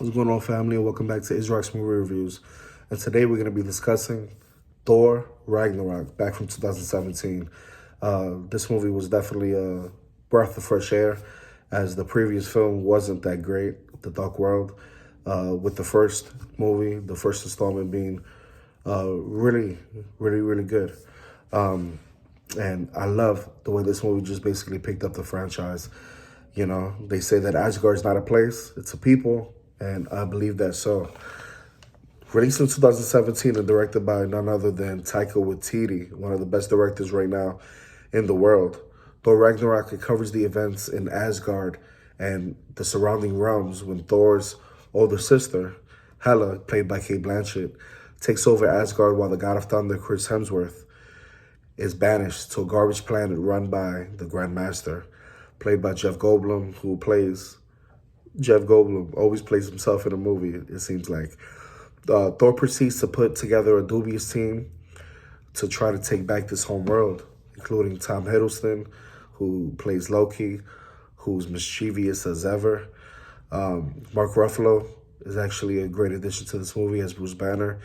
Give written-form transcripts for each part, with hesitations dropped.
What's going on, family, and welcome back to Israel's Movie Reviews. And today we're going to be discussing Thor-Ragnarok, back from 2017. This movie was definitely a breath of fresh air, as the previous film wasn't that great, The Dark World, with the first movie, the first installment being really good. And I love the way this movie just basically picked up the franchise. You know, they say that Asgard's not a place, it's a people, and I believe that so. Released in 2017 and directed by none other than Taika Waititi, one of the best directors right now in the world. Thor Ragnarok, it covers the events in Asgard and the surrounding realms when Thor's older sister, Hela, played by Cate Blanchett, takes over Asgard while the god of thunder, Chris Hemsworth, is banished to a garbage planet run by the Grandmaster, played by Jeff Goldblum, who plays Jeff Goldblum, always plays himself in a movie, it seems like. Thor proceeds to put together a dubious team to try to take back this home world, including Tom Hiddleston, who plays Loki, who's mischievous as ever. Mark Ruffalo is actually a great addition to this movie as Bruce Banner,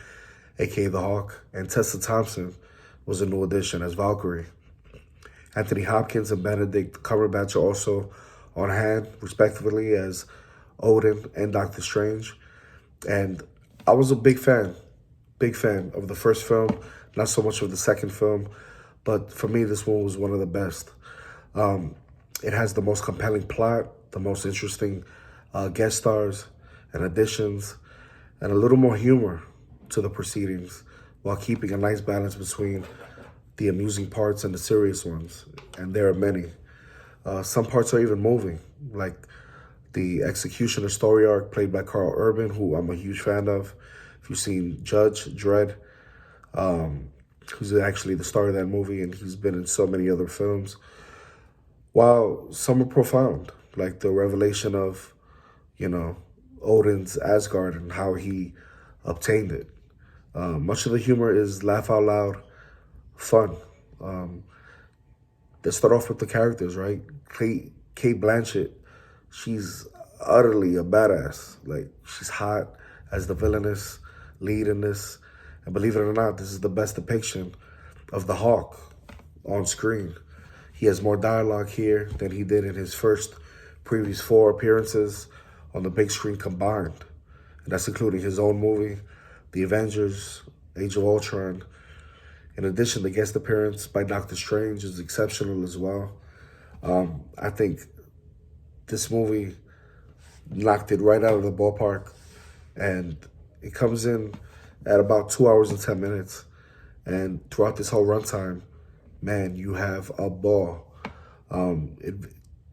aka the Hawk, and Tessa Thompson was a new addition as Valkyrie. Anthony Hopkins and Benedict Cumberbatch are also on hand, respectively, as Odin and Doctor Strange. And I was a big fan of the first film, not so much of the second film, but for me, this one was one of the best. It has the most compelling plot, the most interesting guest stars and additions, and a little more humor to the proceedings, while keeping a nice balance between the amusing parts and the serious ones, and there are many. Some parts are even moving, like the executioner story arc played by Carl Urban, who I'm a huge fan of. If you've seen Judge Dredd, who's actually the star of that movie, and he's been in so many other films. While some are profound, like the revelation of, Odin's Asgard and how he obtained it. Much of the humor is laugh out loud fun. Let's start off with the characters, right? Cate Blanchett, she's utterly a badass. Like, she's hot as the villainous lead in this. And believe it or not, this is the best depiction of the Hawk on screen. He has more dialogue here than he did in his previous 4 appearances on the big screen combined. And that's including his own movie, The Avengers, Age of Ultron. In addition, the guest appearance by Doctor Strange is exceptional as well. I think this movie knocked it right out of the ballpark, and it comes in at about 2 hours and 10 minutes. And throughout this whole runtime, man, you have a ball. It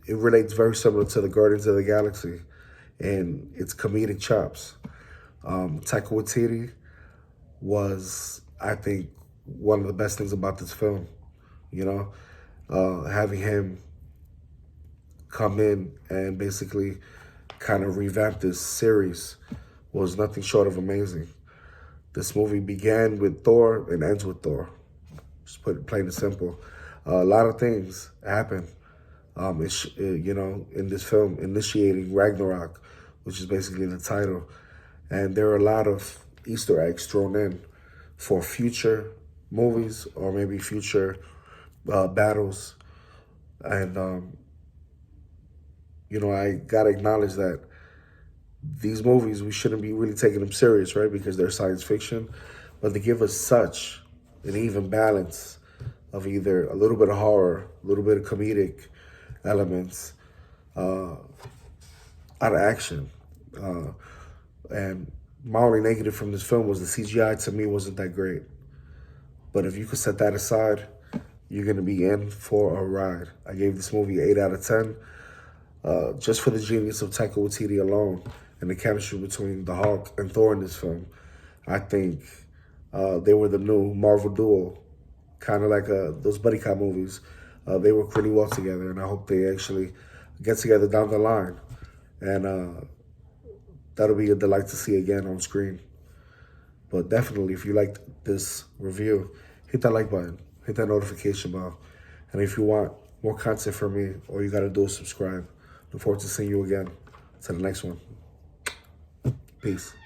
relates very similar to the Guardians of the Galaxy in its comedic chops. Taika Waititi was, I think, one of the best things about this film, having him come in and basically kind of revamp this series was nothing short of amazing. This movie began with Thor and ends with Thor. Just put it plain and simple. A lot of things happen, in this film, initiating Ragnarok, which is basically the title. And there are a lot of Easter eggs thrown in for future movies or maybe future battles. And, I gotta acknowledge that these movies, we shouldn't be really taking them serious, right? Because they're science fiction, but they give us such an even balance of either a little bit of horror, a little bit of comedic elements, out of action. And my only negative from this film was the CGI to me wasn't that great. But if you could set that aside, you're going to be in for a ride. I gave this movie 8 out of 10, just for the genius of Taika Waititi alone and the chemistry between the Hulk and Thor in this film. I think they were the new Marvel duo, kind of like those buddy cop movies. They work really well together, and I hope they actually get together down the line. And that'll be a delight to see again on screen. But definitely, if you liked this review, hit that like button, hit that notification bell. And if you want more content from me, all you got to do is subscribe. Look forward to seeing you again. Till the next one. Peace.